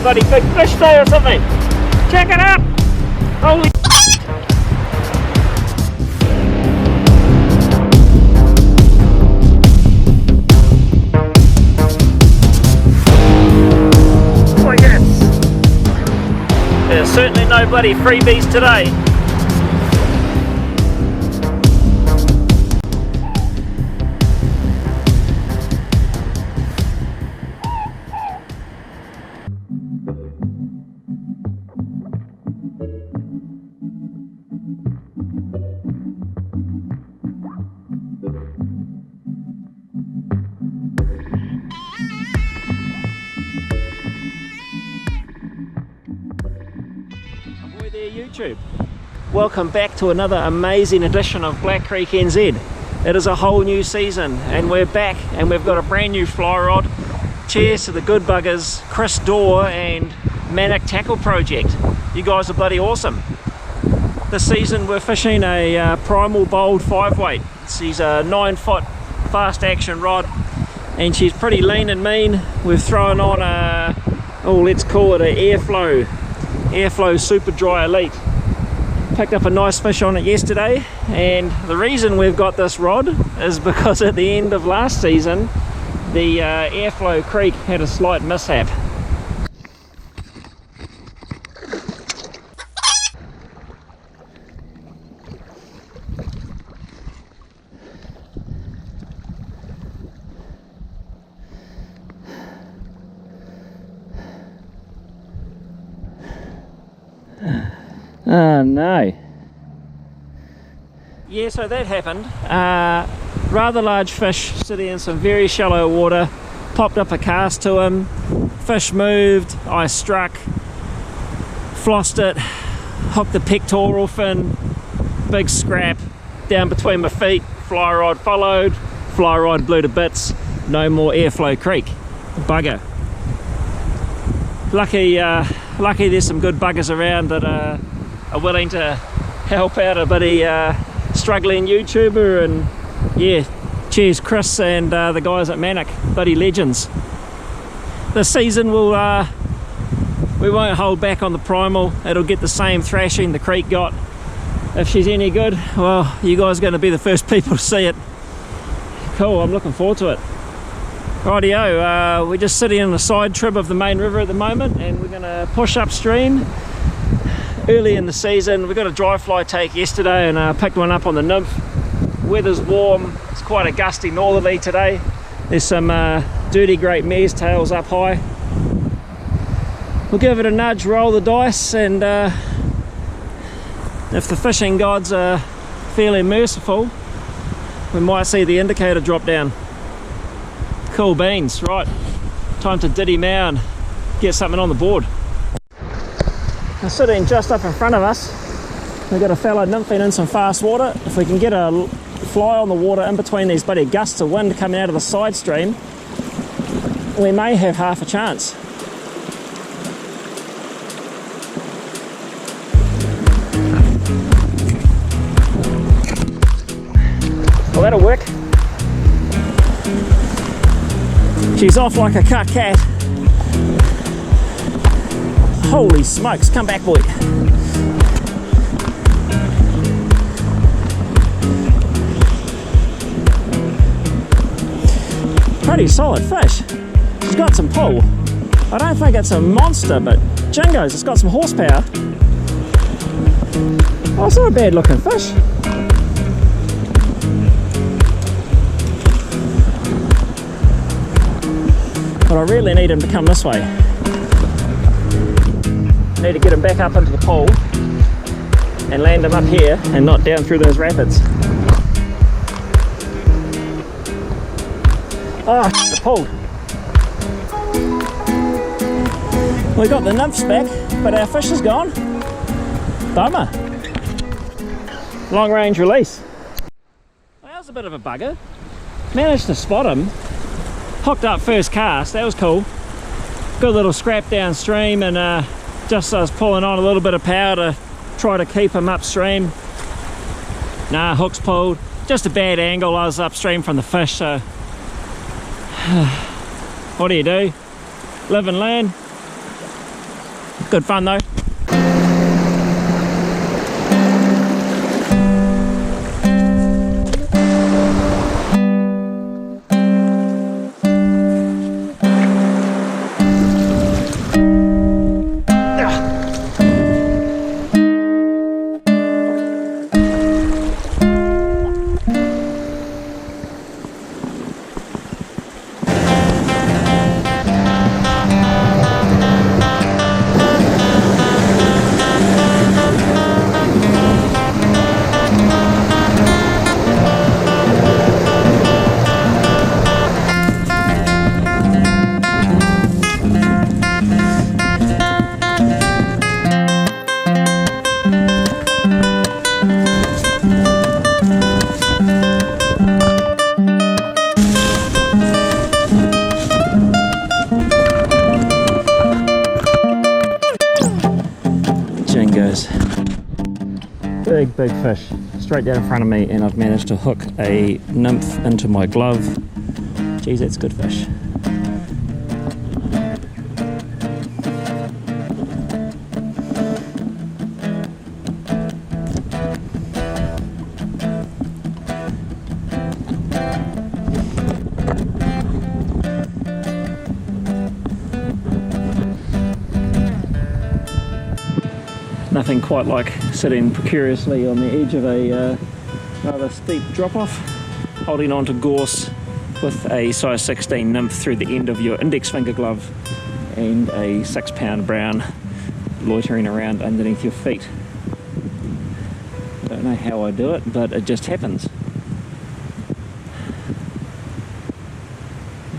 bloody big fish there or something. Check it out! Holy oh yes! There's certainly no bloody freebies today. YouTube. Welcome back to another amazing edition of Black Creek NZ. It is a whole new season and we're back and we've got a brand new fly rod. Cheers to the good buggers, Chris Dorr and Manic Tackle Project. You guys are bloody awesome. This season we're fishing a Primal Bold 5-weight. She's a 9-foot fast action rod and she's pretty lean and mean. We've thrown on a, oh let's call it an Airflow Super Dry Elite. Picked up a nice fish on it yesterday, and the reason we've got this rod is because at the end of last season the Airflow Creek had a slight mishap. Oh no. Yeah, so that happened. Rather large fish sitting in some very shallow water. Popped up a cast to him. Fish moved. I struck. Flossed it. Hooked the pectoral fin. Big scrap down between my feet. Fly rod followed. Fly rod blew to bits. No more Airflow Creek. Bugger. Lucky there's some good buggers around that are willing to help out a bloody struggling YouTuber, and yeah, cheers Chris and the guys at Manic, bloody legends. This season we won't hold back on the Primal. It'll get the same thrashing the Creek got. If she's any good, well, you guys are going to be the first people to see it. Cool, I'm looking forward to it. Rightio, we're just sitting in the side trib of the main river at the moment and we're going to push upstream. Early in the season, we got a dry fly take yesterday and picked one up on the nymph. Weather's warm, it's quite a gusty northerly today. There's some dirty great mare's tails up high. We'll give it a nudge, roll the dice, and if the fishing gods are fairly merciful, we might see the indicator drop down. Cool beans, right, time to diddy mow and get something on the board. Sitting just up in front of us, we've got a fella nymphing in some fast water. If we can get a fly on the water in between these bloody gusts of wind coming out of the side stream, we may have half a chance. Well, that'll work. She's off like a cut cat. Holy smokes, come back boy. Pretty solid fish. She's got some pull. I don't think it's a monster, but jingos, it's got some horsepower. Oh, it's not a bad looking fish. But I really need him to come this way. Need to get him back up into the pool and land him up here and not down through those rapids. Oh, it pulled. We got the nymphs back, but our fish is gone. Bummer. Long range release. Well, that was a bit of a bugger. Managed to spot him. Hooked up first cast, that was cool. Good little scrap downstream, and just I was pulling on a little bit of power to try to keep him upstream. Nah, hook's pulled. Just a bad angle. I was upstream from the fish, so what do? Live and learn. Good fun though. Big fish straight down in front of me, and I've managed to hook a nymph into my glove. Geez, that's good fish. Nothing quite like sitting precariously on the edge of a rather steep drop-off, holding on to gorse with a size 16 nymph through the end of your index finger glove and a 6-pound brown loitering around underneath your feet. I don't know how I do it, but it just happens.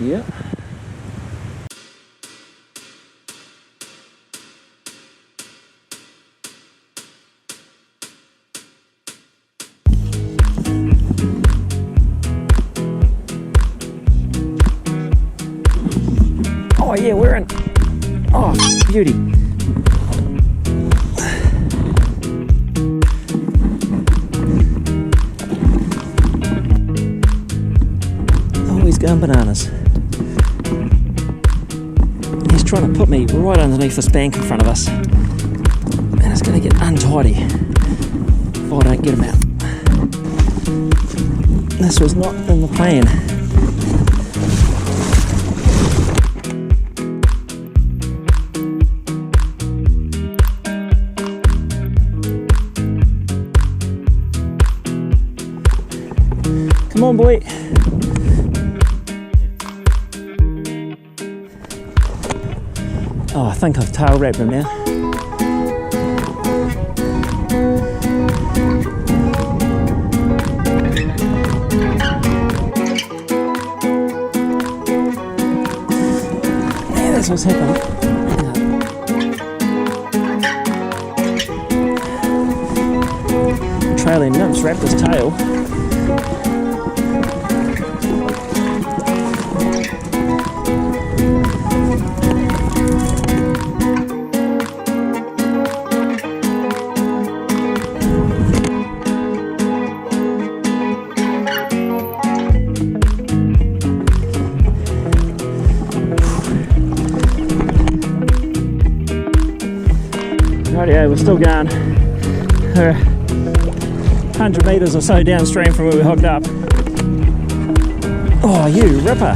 Yeah. Oh yeah, we're in. Oh, beauty. Oh, he's going bananas. He's trying to put me right underneath this bank in front of us. And it's going to get untidy if I don't get him out. This was not in the plan. Come on, boy. Oh, I think I've tail wrapped him now. Yeah, that's what's happening. Trailing nymphs wrapped his tail. Rightio, we're still going. 100 metres or so downstream from where we hooked up. Oh, you ripper.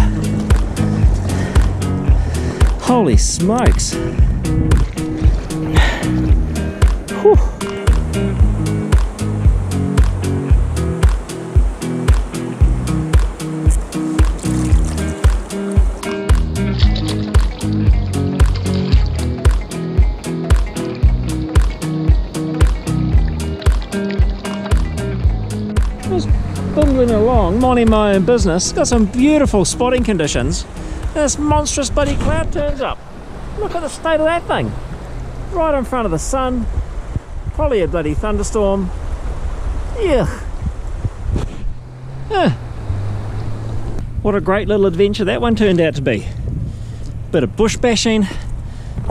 Holy smokes. Whew. Bumbling along, minding my own business, got some beautiful spotting conditions, and this monstrous bloody cloud turns up. Look at the state of that thing. Right in front of the sun, probably a bloody thunderstorm. Yeah. What a great little adventure that one turned out to be. Bit of bush bashing,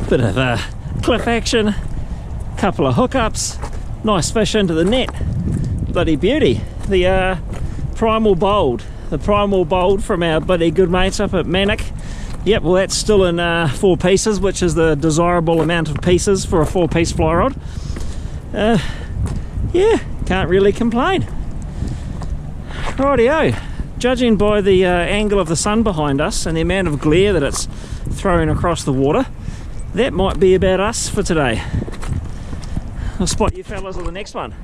bit of cliff action, couple of hookups, nice fish into the net. Bloody beauty. The Primal Bold from our bloody good mates up at Manic Yep, well that's still in 4 pieces, which is the desirable amount of pieces for a 4-piece fly rod. Yeah, can't really complain. Rightio. Judging by the angle of the sun behind us and the amount of glare that it's throwing across the water, that might be about us for today. I'll spot you fellas on the next one.